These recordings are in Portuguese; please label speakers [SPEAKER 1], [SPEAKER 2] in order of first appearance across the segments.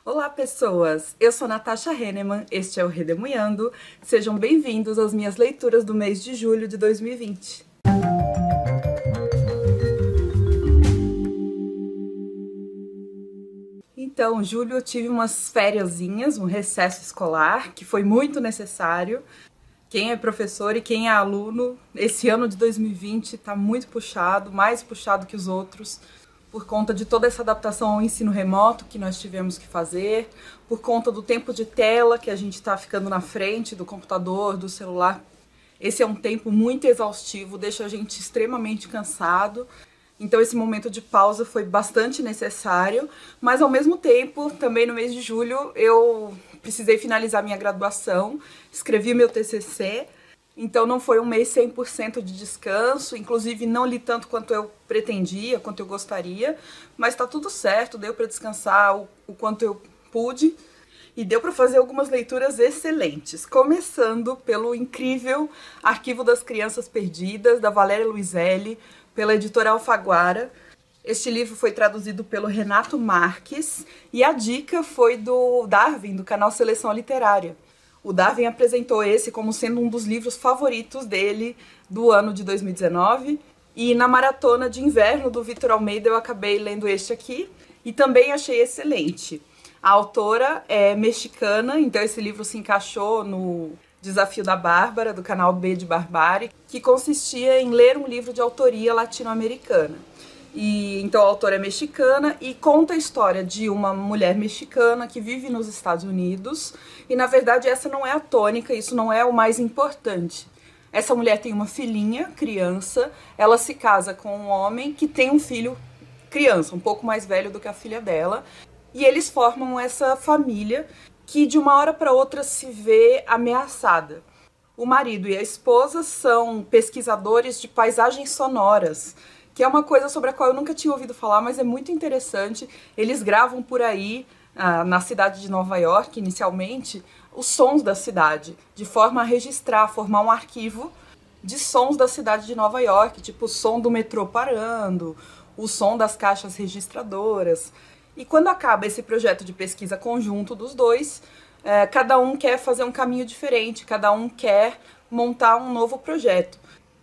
[SPEAKER 1] Olá, pessoas! Eu sou Natasha Henneman, este é o Redemoinhando. Sejam bem-vindos às minhas leituras do mês de julho de 2020. Então, julho eu tive umas fériasinhas, um recesso escolar, que foi muito necessário. Quem é professor e quem é aluno, esse ano de 2020 está muito puxado, mais puxado que os outros, por conta de toda essa adaptação ao ensino remoto que nós tivemos que fazer, por conta do tempo de tela que a gente está ficando na frente do computador, do celular. Esse é um tempo muito exaustivo, deixa a gente extremamente cansado. Então esse momento de pausa foi bastante necessário, mas ao mesmo tempo, também no mês de julho, eu precisei finalizar minha graduação, escrevi meu TCC, então não foi um mês 100% de descanso, inclusive não li tanto quanto eu pretendia, quanto eu gostaria, mas tá tudo certo, deu para descansar o quanto eu pude e deu para fazer algumas leituras excelentes, começando pelo incrível Arquivo das Crianças Perdidas, da Valéria Luiselli, pela editora Alfaguara. Este livro foi traduzido pelo Renato Marques e a dica foi do Darwin, do canal Seleção Literária. O Darwin apresentou esse como sendo um dos livros favoritos dele do ano de 2019 e na maratona de inverno do Vitor Almeida eu acabei lendo este aqui e também achei excelente. A autora é mexicana, então esse livro se encaixou no Desafio da Bárbara, do canal B de Barbárie, que consistia em ler um livro de autoria latino-americana. Então a autora é mexicana e conta a história de uma mulher mexicana que vive nos Estados Unidos e na verdade essa não é a tônica, isso não é o mais importante. Essa mulher tem uma filhinha, criança, ela se casa com um homem que tem um filho criança, um pouco mais velho do que a filha dela, e eles formam essa família que de uma hora para outra se vê ameaçada. O marido e a esposa são pesquisadores de paisagens sonoras, que é uma coisa sobre a qual eu nunca tinha ouvido falar, mas é muito interessante. Eles gravam por aí, na cidade de Nova York, inicialmente, os sons da cidade, de forma a registrar, formar um arquivo de sons da cidade de Nova York, tipo o som do metrô parando, o som das caixas registradoras. E quando acaba esse projeto de pesquisa conjunto dos dois, cada um quer fazer um caminho diferente, cada um quer montar um novo projeto.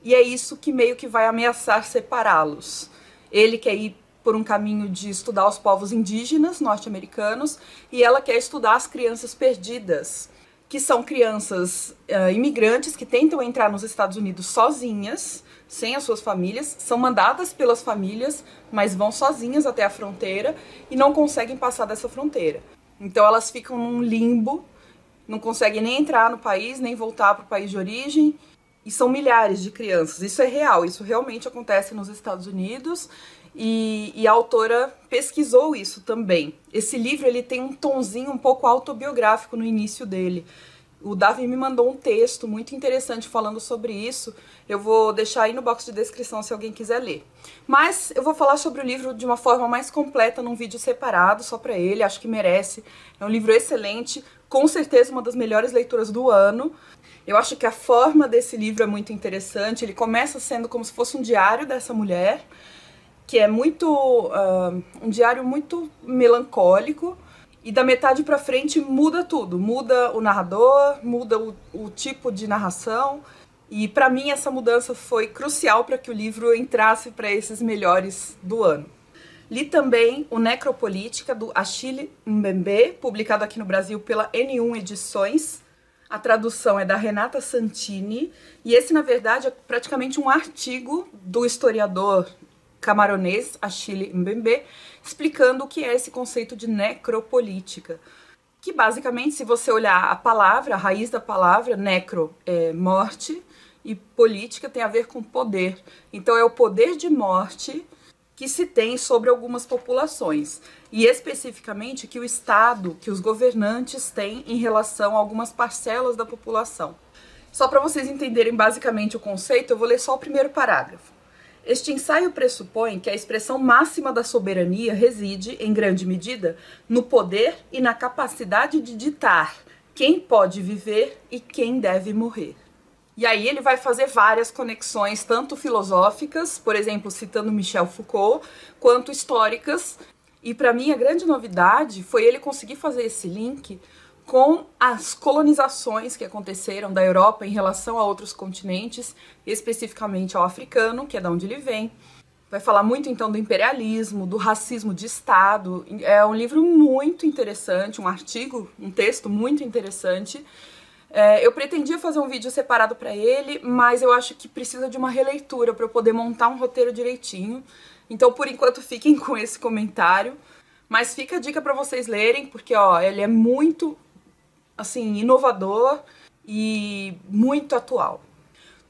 [SPEAKER 1] E é isso que meio que vai ameaçar separá-los. Ele quer ir por um caminho de estudar os povos indígenas norte-americanos e ela quer estudar as crianças perdidas, que são crianças imigrantes que tentam entrar nos Estados Unidos sozinhas, sem as suas famílias, são mandadas pelas famílias, mas vão sozinhas até a fronteira e não conseguem passar dessa fronteira. Então elas ficam num limbo, não conseguem nem entrar no país, nem voltar para o país de origem. E são milhares de crianças, isso é real, isso realmente acontece nos Estados Unidos e a autora pesquisou isso também. Esse livro ele tem um tonzinho um pouco autobiográfico no início dele. O Davi me mandou um texto muito interessante falando sobre isso, eu vou deixar aí no box de descrição se alguém quiser ler. Mas eu vou falar sobre o livro de uma forma mais completa num vídeo separado, só para ele, acho que merece. É um livro excelente, com certeza uma das melhores leituras do ano. Eu acho que a forma desse livro é muito interessante, ele começa sendo como se fosse um diário dessa mulher, que é um diário muito melancólico, e da metade pra frente muda tudo, muda o narrador, muda o tipo de narração, e pra mim essa mudança foi crucial para que o livro entrasse para esses melhores do ano. Li também o Necropolítica, do Achille Mbembe, publicado aqui no Brasil pela N1 Edições. A tradução é da Renata Santini, e esse, na verdade, é praticamente um artigo do historiador camaronês Achille Mbembe, explicando o que é esse conceito de necropolítica. Que, basicamente, se você olhar a palavra, a raiz da palavra, necro é morte, e política tem a ver com poder. Então, é o poder de morte que se tem sobre algumas populações, e especificamente que o Estado, que os governantes têm em relação a algumas parcelas da população. Só para vocês entenderem basicamente o conceito, eu vou ler só o primeiro parágrafo. Este ensaio pressupõe que a expressão máxima da soberania reside, em grande medida, no poder e na capacidade de ditar quem pode viver e quem deve morrer. E aí ele vai fazer várias conexões, tanto filosóficas, por exemplo, citando Michel Foucault, quanto históricas, E para mim a grande novidade foi ele conseguir fazer esse link com as colonizações que aconteceram da Europa em relação a outros continentes, especificamente ao africano, que é da onde ele vem. Vai falar muito então do imperialismo, do racismo de Estado. É um livro muito interessante, um artigo, um texto muito interessante. Eu pretendia fazer um vídeo separado para ele, mas eu acho que precisa de uma releitura para eu poder montar um roteiro direitinho. Então, por enquanto, fiquem com esse comentário. Mas fica a dica para vocês lerem, porque ó, ele é muito assim, inovador e muito atual.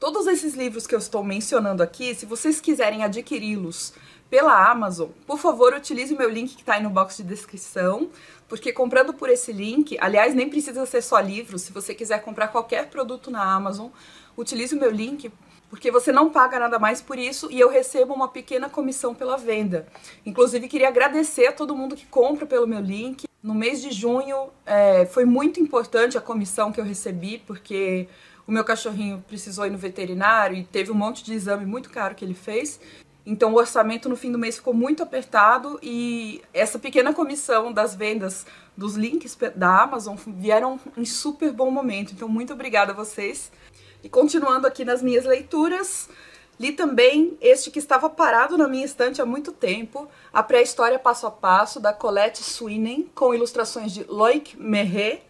[SPEAKER 1] Todos esses livros que eu estou mencionando aqui, se vocês quiserem adquiri-los pela Amazon, por favor, utilize o meu link que está aí no box de descrição, porque comprando por esse link, aliás, nem precisa ser só livros, se você quiser comprar qualquer produto na Amazon, utilize o meu link, porque você não paga nada mais por isso e eu recebo uma pequena comissão pela venda. Inclusive, queria agradecer a todo mundo que compra pelo meu link. No mês de junho, foi muito importante a comissão que eu recebi, porque o meu cachorrinho precisou ir no veterinário e teve um monte de exame muito caro que ele fez. Então o orçamento no fim do mês ficou muito apertado e essa pequena comissão das vendas dos links da Amazon vieram em super bom momento. Então muito obrigada a vocês. E continuando aqui nas minhas leituras, li também este que estava parado na minha estante há muito tempo, A Pré-História Passo a Passo, da Colette Sweeney, com ilustrações de Loic Merret,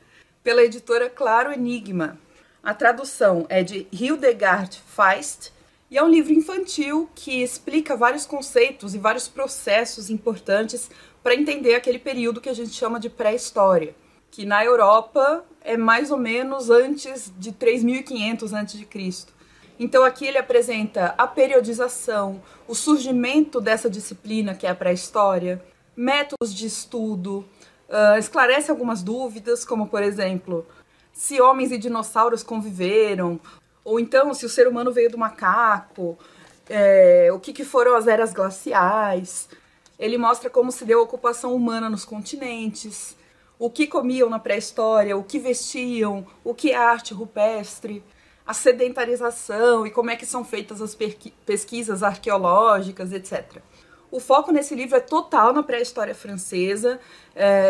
[SPEAKER 1] pela editora Claro Enigma. A tradução é de Hildegard Feist e é um livro infantil que explica vários conceitos e vários processos importantes para entender aquele período que a gente chama de pré-história, que na Europa é mais ou menos antes de 3500 a.C. Então aqui ele apresenta a periodização, o surgimento dessa disciplina que é a pré-história, métodos de estudo, esclarece algumas dúvidas, como por exemplo, se homens e dinossauros conviveram, ou então se o ser humano veio do macaco, o que foram as eras glaciais. Ele mostra como se deu a ocupação humana nos continentes, o que comiam na pré-história, o que vestiam, o que é arte rupestre, a sedentarização e como é que são feitas as pesquisas arqueológicas, etc. O foco nesse livro é total na pré-história francesa,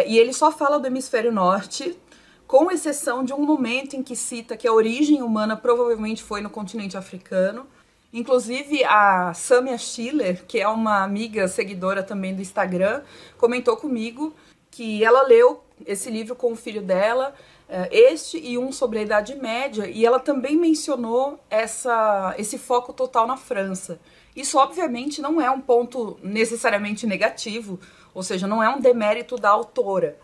[SPEAKER 1] e ele só fala do hemisfério norte, com exceção de um momento em que cita que a origem humana provavelmente foi no continente africano. Inclusive a Samia Schiller, que é uma amiga seguidora também do Instagram, comentou comigo que ela leu esse livro com o filho dela, este e um sobre a Idade Média, e ela também mencionou esse foco total na França. Isso obviamente não é um ponto necessariamente negativo, ou seja, não é um demérito da autora.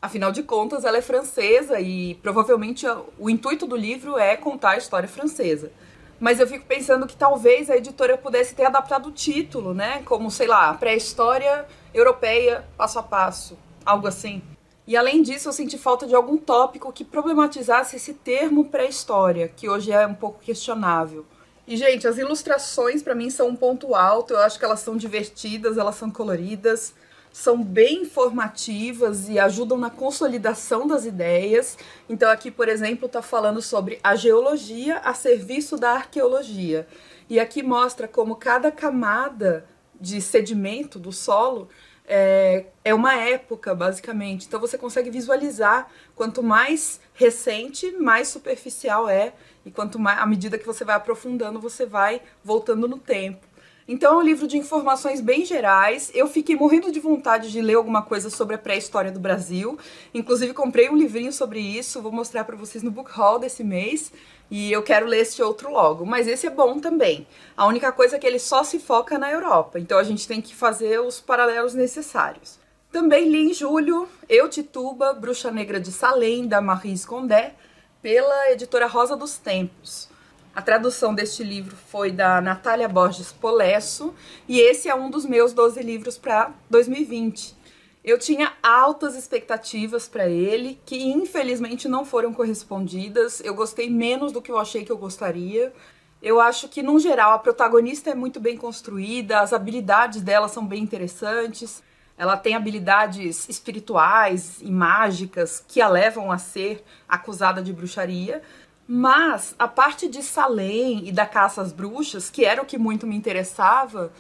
[SPEAKER 1] Afinal de contas, ela é francesa e provavelmente o intuito do livro é contar a história francesa. Mas eu fico pensando que talvez a editora pudesse ter adaptado o título, né? Como, sei lá, pré-história europeia passo a passo, algo assim. E além disso, eu senti falta de algum tópico que problematizasse esse termo pré-história, que hoje é um pouco questionável. E, gente, as ilustrações pra mim são um ponto alto, eu acho que elas são divertidas, elas são coloridas, são bem informativas e ajudam na consolidação das ideias. Então aqui, por exemplo, está falando sobre a geologia a serviço da arqueologia. E aqui mostra como cada camada de sedimento do solo é uma época, basicamente. Então você consegue visualizar quanto mais recente, mais superficial é. E quanto mais, à medida que você vai aprofundando, você vai voltando no tempo. Então é um livro de informações bem gerais. Eu fiquei morrendo de vontade de ler alguma coisa sobre a pré-história do Brasil. Inclusive comprei um livrinho sobre isso, vou mostrar para vocês no book haul desse mês. E eu quero ler este outro logo, mas esse é bom também. A única coisa é que ele só se foca na Europa, então a gente tem que fazer os paralelos necessários. Também li em julho Eu, Tituba, Bruxa Negra de Salem, da Maryse Condé, pela editora Rosa dos Tempos. A tradução deste livro foi da Natália Borges Polesso e esse é um dos meus 12 livros para 2020. Eu tinha altas expectativas para ele, que infelizmente não foram correspondidas. Eu gostei menos do que eu achei que eu gostaria. Eu acho que, no geral, a protagonista é muito bem construída, as habilidades dela são bem interessantes. Ela tem habilidades espirituais e mágicas que a levam a ser acusada de bruxaria. Mas a parte de Salem e da caça às bruxas, que era o que muito me interessava,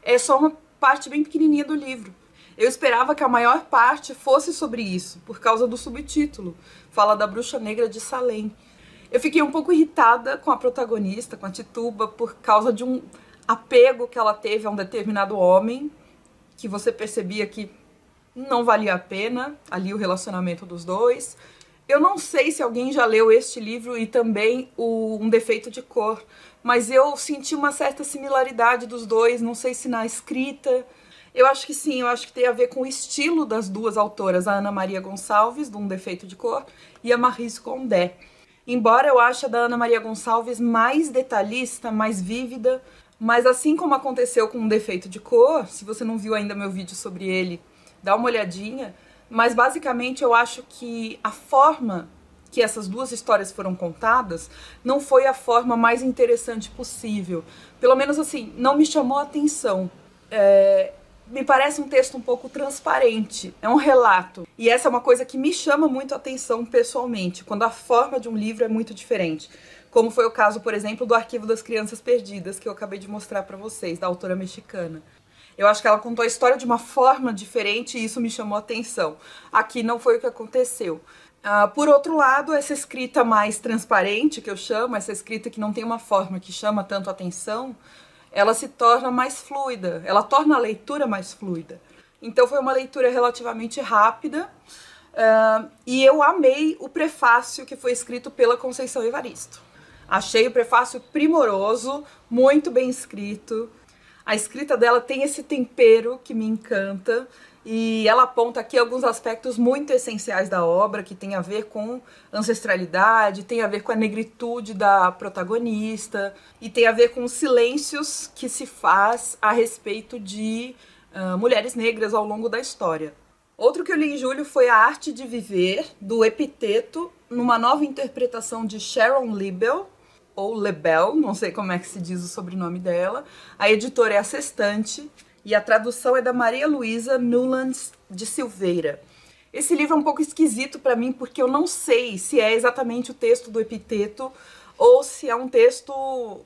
[SPEAKER 1] é só uma parte bem pequenininha do livro. Eu esperava que a maior parte fosse sobre isso, por causa do subtítulo. Fala da bruxa negra de Salem. Eu fiquei um pouco irritada com a protagonista, com a Tituba, por causa de um apego que ela teve a um determinado homem, que você percebia que não valia a pena ali o relacionamento dos dois. Eu não sei se alguém já leu este livro e também Um Defeito de Cor, mas eu senti uma certa similaridade dos dois, não sei se na escrita. Eu acho que sim, eu acho que tem a ver com o estilo das duas autoras, a Ana Maria Gonçalves, do Um Defeito de Cor, e a Maryse Condé. Embora eu ache a da Ana Maria Gonçalves mais detalhista, mais vívida, mas assim como aconteceu com Um Defeito de Cor, se você não viu ainda meu vídeo sobre ele, dá uma olhadinha, mas basicamente eu acho que a forma que essas duas histórias foram contadas não foi a forma mais interessante possível. Pelo menos assim, não me chamou a atenção. Me parece um texto um pouco transparente, é um relato. E essa é uma coisa que me chama muito a atenção pessoalmente, quando a forma de um livro é muito diferente. Como foi o caso, por exemplo, do Arquivo das Crianças Perdidas, que eu acabei de mostrar pra vocês, da autora mexicana. Eu acho que ela contou a história de uma forma diferente e isso me chamou a atenção. Aqui não foi o que aconteceu. Por outro lado, essa escrita mais transparente, que eu chamo, essa escrita que não tem uma forma que chama tanto a atenção, ela se torna mais fluida, ela torna a leitura mais fluida. Então foi uma leitura relativamente rápida e eu amei o prefácio que foi escrito pela Conceição Evaristo. Achei o prefácio primoroso, muito bem escrito. A escrita dela tem esse tempero que me encanta e ela aponta aqui alguns aspectos muito essenciais da obra, que tem a ver com ancestralidade, tem a ver com a negritude da protagonista e tem a ver com os silêncios que se faz a respeito de mulheres negras ao longo da história. Outro que eu li em julho foi A Arte de Viver, do Epiteto, numa nova interpretação de Sharon Lebel, ou Lebel, não sei como é que se diz o sobrenome dela. A editora é a Sextante e a tradução é da Maria Luísa Newlands de Silveira. Esse livro é um pouco esquisito para mim porque eu não sei se é exatamente o texto do Epiteto ou se é um texto...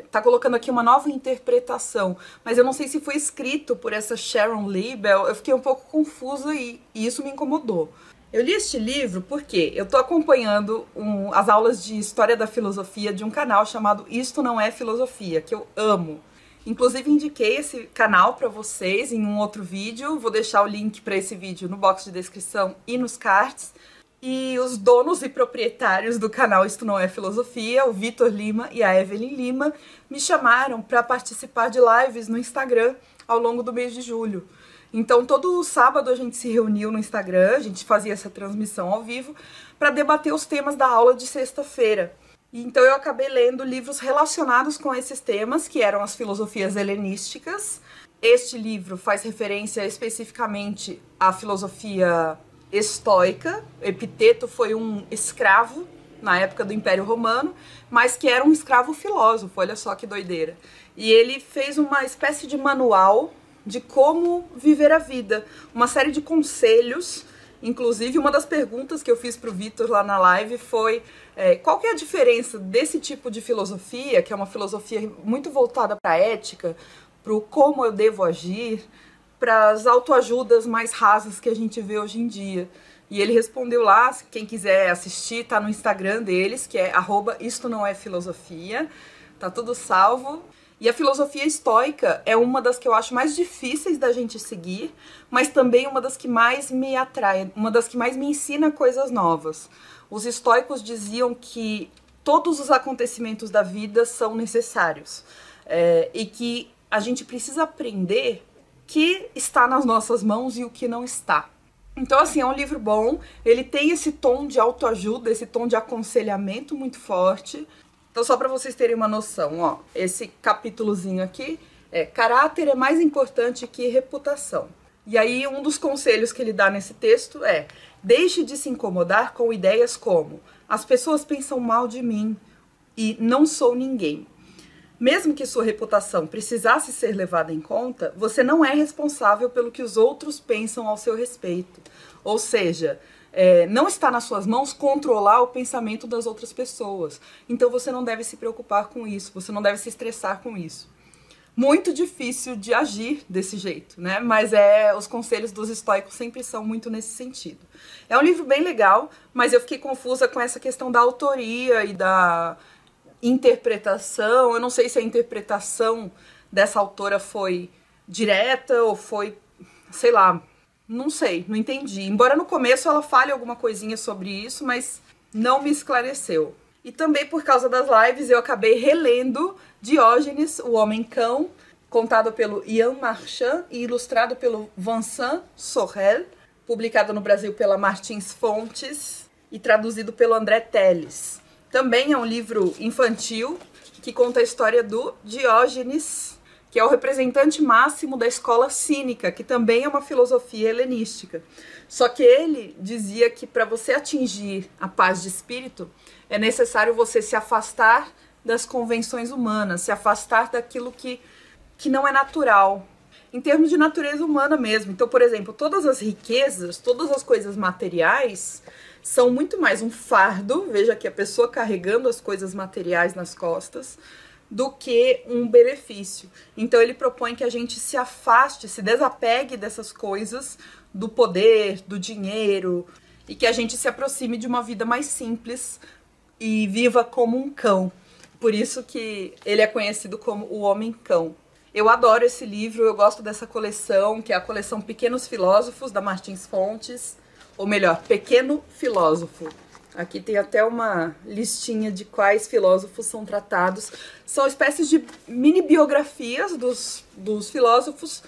[SPEAKER 1] tá colocando aqui uma nova interpretação, mas eu não sei se foi escrito por essa Sharon Lebel. Eu fiquei um pouco confusa e isso me incomodou. Eu li este livro porque eu tô acompanhando as aulas de História da Filosofia de um canal chamado Isto Não É Filosofia, que eu amo. Inclusive indiquei esse canal para vocês em um outro vídeo, vou deixar o link para esse vídeo no box de descrição e nos cards. E os donos e proprietários do canal Isto Não É Filosofia, o Vitor Lima e a Evelyn Lima, me chamaram para participar de lives no Instagram ao longo do mês de julho. Então, todo sábado a gente se reuniu no Instagram, a gente fazia essa transmissão ao vivo, para debater os temas da aula de sexta-feira. Então, eu acabei lendo livros relacionados com esses temas, que eram as filosofias helenísticas. Este livro faz referência especificamente à filosofia estoica. Epiteto foi um escravo na época do Império Romano, mas que era um escravo filósofo, olha só que doideira. E ele fez uma espécie de manual de como viver a vida, uma série de conselhos. Inclusive, uma das perguntas que eu fiz pro Vitor lá na live foi qual que é a diferença desse tipo de filosofia, que é uma filosofia muito voltada para a ética, para o como eu devo agir, para as autoajudas mais rasas que a gente vê hoje em dia. E ele respondeu lá, quem quiser assistir, tá no Instagram deles, que é @isto-não-é-filosofia, tá tudo salvo. E a filosofia estoica é uma das que eu acho mais difíceis da gente seguir, mas também uma das que mais me atrai, uma das que mais me ensina coisas novas. Os estoicos diziam que todos os acontecimentos da vida são necessários e que a gente precisa aprender o que está nas nossas mãos e o que não está. Então, assim, é um livro bom, ele tem esse tom de autoajuda, esse tom de aconselhamento muito forte. Então, só para vocês terem uma noção, ó, esse capítulozinho aqui caráter é mais importante que reputação. E aí, um dos conselhos que ele dá nesse texto é: deixe de se incomodar com ideias como as pessoas pensam mal de mim e não sou ninguém. Mesmo que sua reputação precisasse ser levada em conta, você não é responsável pelo que os outros pensam ao seu respeito. Ou seja, não está nas suas mãos controlar o pensamento das outras pessoas. Então você não deve se preocupar com isso, você não deve se estressar com isso. muito difícil de agir desse jeito, né? Mas os conselhos dos estoicos sempre são muito nesse sentido. É um livro bem legal, mas eu fiquei confusa com essa questão da autoria e da interpretação. Eu não sei se a interpretação dessa autora foi direta ou foi, sei lá, não sei, não entendi. Embora no começo ela fale alguma coisinha sobre isso, mas não me esclareceu. E também por causa das lives eu acabei relendo Diógenes, o Homem-Cão, contado pelo Ian Marchand e ilustrado pelo Vincent Sorel, publicado no Brasil pela Martins Fontes e traduzido pelo André Telles. Também é um livro infantil que conta a história do Diógenes, que é o representante máximo da escola cínica, que também é uma filosofia helenística. Só que ele dizia que para você atingir a paz de espírito, é necessário você se afastar das convenções humanas, se afastar daquilo que não é natural, em termos de natureza humana mesmo. Então, por exemplo, todas as riquezas, todas as coisas materiais são muito mais um fardo, veja aqui a pessoa carregando as coisas materiais nas costas, do que um benefício. Então ele propõe que a gente se afaste, se desapegue dessas coisas, do poder, do dinheiro, e que a gente se aproxime de uma vida mais simples e viva como um cão. Por isso que ele é conhecido como o Homem-Cão. Eu adoro esse livro, eu gosto dessa coleção, que é a coleção Pequenos Filósofos, da Martins Fontes, ou melhor, Pequeno Filósofo. Aqui tem até uma listinha de quais filósofos são tratados. São espécies de mini-biografias dos filósofos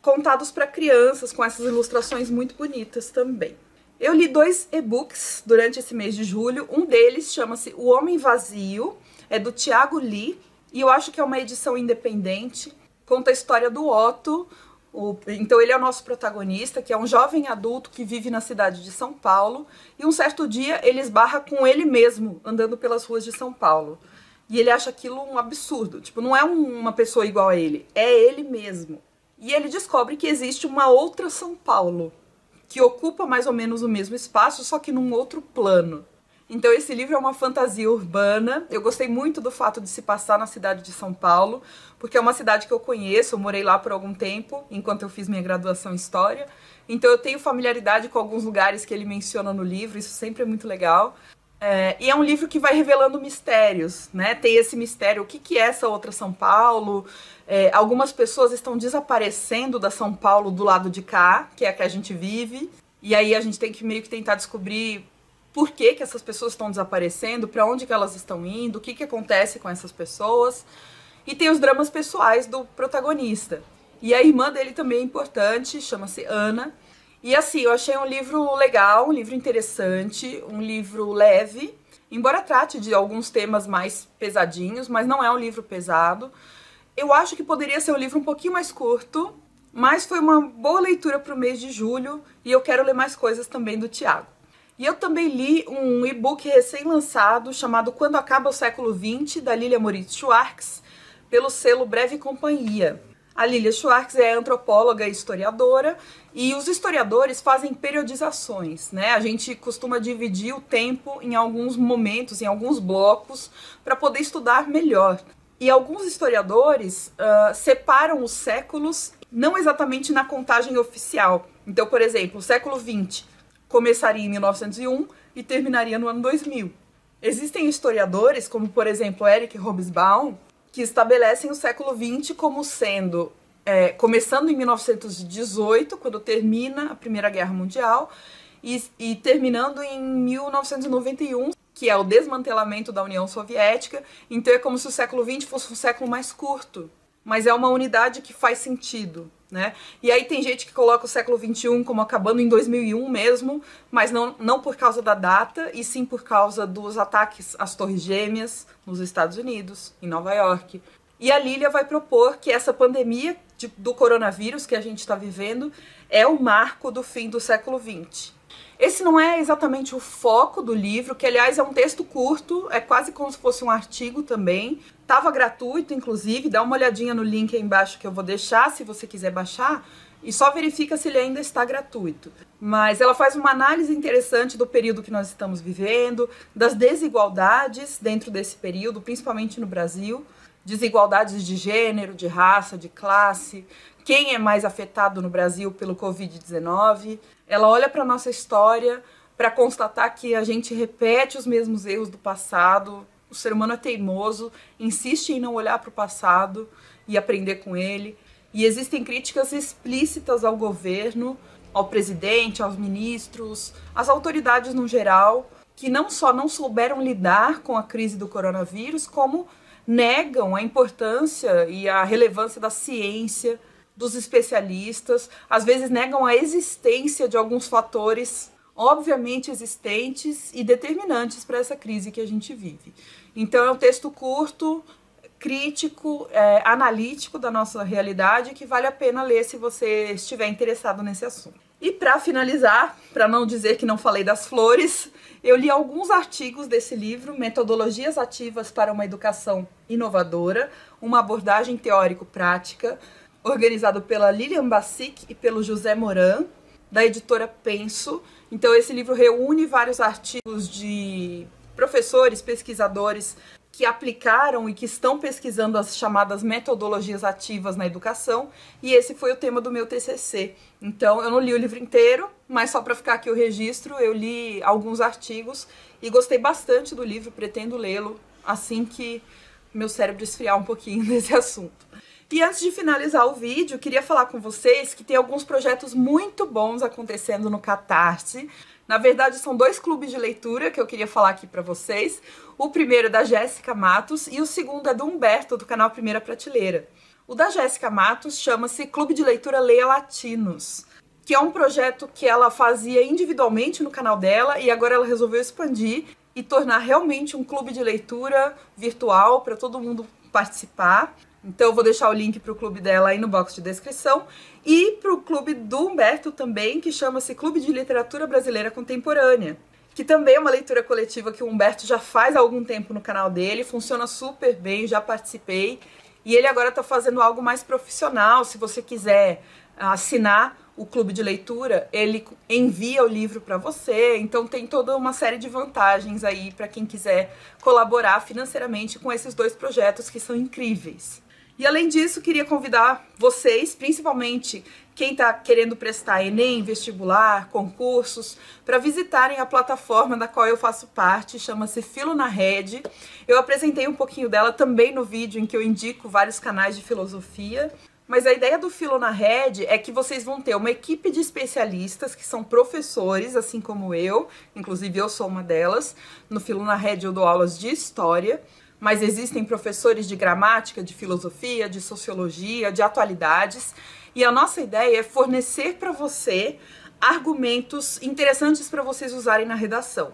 [SPEAKER 1] contados para crianças, com essas ilustrações muito bonitas também. Eu li 2 e-books durante esse mês de julho. Um deles chama-se O Homem Vazio, é do Tiago Lee, e eu acho que é uma edição independente. Conta a história do Otto. Então ele é o nosso protagonista, que é um jovem adulto que vive na cidade de São Paulo, e um certo dia ele esbarra com ele mesmo, andando pelas ruas de São Paulo. E ele acha aquilo um absurdo, tipo, não é uma pessoa igual a ele, é ele mesmo. E ele descobre que existe uma outra São Paulo, que ocupa mais ou menos o mesmo espaço, só que num outro plano. Então esse livro é uma fantasia urbana. Eu gostei muito do fato de se passar na cidade de São Paulo, porque é uma cidade que eu conheço, eu morei lá por algum tempo, enquanto eu fiz minha graduação em História. Então eu tenho familiaridade com alguns lugares que ele menciona no livro, isso sempre é muito legal. E é um livro que vai revelando mistérios, né? Tem esse mistério, o que é essa outra São Paulo? Algumas pessoas estão desaparecendo da São Paulo do lado de cá, que é a que a gente vive, e aí a gente tem que meio que tentar descobrir por que essas pessoas estão desaparecendo, para onde que elas estão indo, o que acontece com essas pessoas. E tem os dramas pessoais do protagonista. E a irmã dele também é importante, chama-se Ana. E assim, eu achei um livro legal, um livro interessante, um livro leve, embora trate de alguns temas mais pesadinhos, mas não é um livro pesado. Eu acho que poderia ser um livro um pouquinho mais curto, mas foi uma boa leitura para o mês de julho, e eu quero ler mais coisas também do Tiago. E eu também li um e-book recém-lançado chamado Quando Acaba o Século XX, da Lilia Moritz Schwartz, pelo selo Breve Companhia. A Lilia Schwartz é antropóloga e historiadora, e os historiadores fazem periodizações, né? A gente costuma dividir o tempo em alguns momentos, em alguns blocos, para poder estudar melhor. E alguns historiadores separam os séculos não exatamente na contagem oficial. Então, por exemplo, o século XX começaria em 1901 e terminaria no ano 2000. Existem historiadores, como por exemplo Eric Hobsbawm, que estabelecem o século XX como sendo, começando em 1918, quando termina a Primeira Guerra Mundial, e terminando em 1991, que é o desmantelamento da União Soviética. Então é como se o século XX fosse um século mais curto, mas é uma unidade que faz sentido, né? E aí tem gente que coloca o século XXI como acabando em 2001 mesmo, mas não por causa da data, e sim por causa dos ataques às Torres Gêmeas nos Estados Unidos, em Nova York. E a Lilia vai propor que essa pandemia do coronavírus que a gente está vivendo é o marco do fim do século XX. Esse não é exatamente o foco do livro, que aliás é um texto curto, é quase como se fosse um artigo também. Tava gratuito, inclusive, dá uma olhadinha no link aí embaixo que eu vou deixar, se você quiser baixar, e só verifica se ele ainda está gratuito. Mas ela faz uma análise interessante do período que nós estamos vivendo, das desigualdades dentro desse período, principalmente no Brasil, desigualdades de gênero, de raça, de classe, quem é mais afetado no Brasil pelo Covid-19. Ela olha para a nossa história para constatar que a gente repete os mesmos erros do passado. O ser humano é teimoso, insiste em não olhar para o passado e aprender com ele. E existem críticas explícitas ao governo, ao presidente, aos ministros, às autoridades no geral, que não só não souberam lidar com a crise do coronavírus, como negam a importância e a relevância da ciência, dos especialistas, às vezes negam a existência de alguns fatores obviamente existentes e determinantes para essa crise que a gente vive. Então é um texto curto, crítico, analítico da nossa realidade, que vale a pena ler se você estiver interessado nesse assunto. E para finalizar, para não dizer que não falei das flores, eu li alguns artigos desse livro, Metodologias Ativas para uma Educação Inovadora, uma abordagem teórico-prática, organizado pela Lilian Bassic e pelo José Moran, da editora Penso. Então esse livro reúne vários artigos de professores, pesquisadores que aplicaram e que estão pesquisando as chamadas metodologias ativas na educação, e esse foi o tema do meu TCC. Então eu não li o livro inteiro, mas só para ficar aqui o registro, eu li alguns artigos e gostei bastante do livro, pretendo lê-lo assim que meu cérebro esfriar um pouquinho nesse assunto. E antes de finalizar o vídeo, queria falar com vocês que tem alguns projetos muito bons acontecendo no Catarse. Na verdade, são 2 clubes de leitura que eu queria falar aqui para vocês. O primeiro é da Jéssica Matos e o segundo é do Humberto, do canal Primeira Prateleira. O da Jéssica Matos chama-se Clube de Leitura Leia Latinos, que é um projeto que ela fazia individualmente no canal dela e agora ela resolveu expandir e tornar realmente um clube de leitura virtual para todo mundo participar. Então eu vou deixar o link para o clube dela aí no box de descrição. E para o clube do Humberto também, que chama-se Clube de Literatura Brasileira Contemporânea, que também é uma leitura coletiva que o Humberto já faz há algum tempo no canal dele, funciona super bem, já participei. E ele agora está fazendo algo mais profissional. Se você quiser assinar o clube de leitura, ele envia o livro para você. Então tem toda uma série de vantagens aí para quem quiser colaborar financeiramente com esses 2 projetos que são incríveis. E além disso, queria convidar vocês, principalmente quem está querendo prestar Enem, vestibular, concursos, para visitarem a plataforma da qual eu faço parte, chama-se Filo na Rede. Eu apresentei um pouquinho dela também no vídeo em que eu indico vários canais de filosofia. Mas a ideia do Filo na Rede é que vocês vão ter uma equipe de especialistas que são professores, assim como eu, inclusive eu sou uma delas. No Filo na Rede eu dou aulas de história, mas existem professores de gramática, de filosofia, de sociologia, de atualidades, e a nossa ideia é fornecer para você argumentos interessantes para vocês usarem na redação.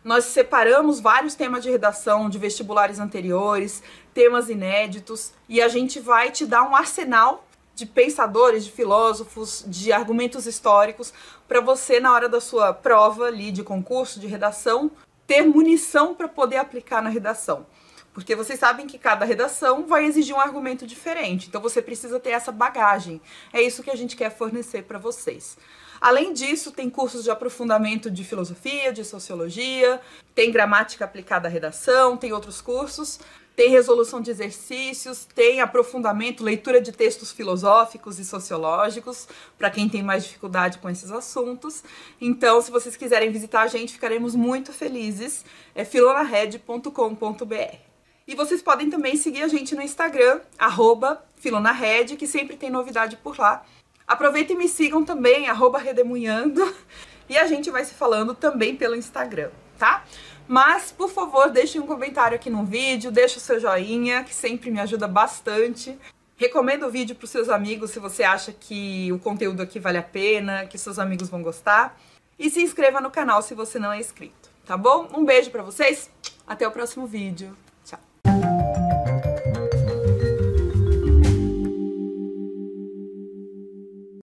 [SPEAKER 1] Nós separamos vários temas de redação de vestibulares anteriores, temas inéditos, e a gente vai te dar um arsenal de pensadores, de filósofos, de argumentos históricos, para você, na hora da sua prova ali de concurso, de redação, ter munição para poder aplicar na redação. Porque vocês sabem que cada redação vai exigir um argumento diferente, então você precisa ter essa bagagem. É isso que a gente quer fornecer para vocês. Além disso, tem cursos de aprofundamento de filosofia, de sociologia, tem gramática aplicada à redação, tem outros cursos, tem resolução de exercícios, tem aprofundamento, leitura de textos filosóficos e sociológicos, para quem tem mais dificuldade com esses assuntos. Então, se vocês quiserem visitar a gente, ficaremos muito felizes. É filonared.com.br. E vocês podem também seguir a gente no Instagram, @filonared, que sempre tem novidade por lá. Aproveitem e me sigam também, @redemunhando, e a gente vai se falando também pelo Instagram, tá? Mas, por favor, deixem um comentário aqui no vídeo, deixe o seu joinha, que sempre me ajuda bastante. Recomenda o vídeo para os seus amigos se você acha que o conteúdo aqui vale a pena, que seus amigos vão gostar. E se inscreva no canal se você não é inscrito, tá bom? Um beijo pra vocês, até o próximo vídeo. Tchau!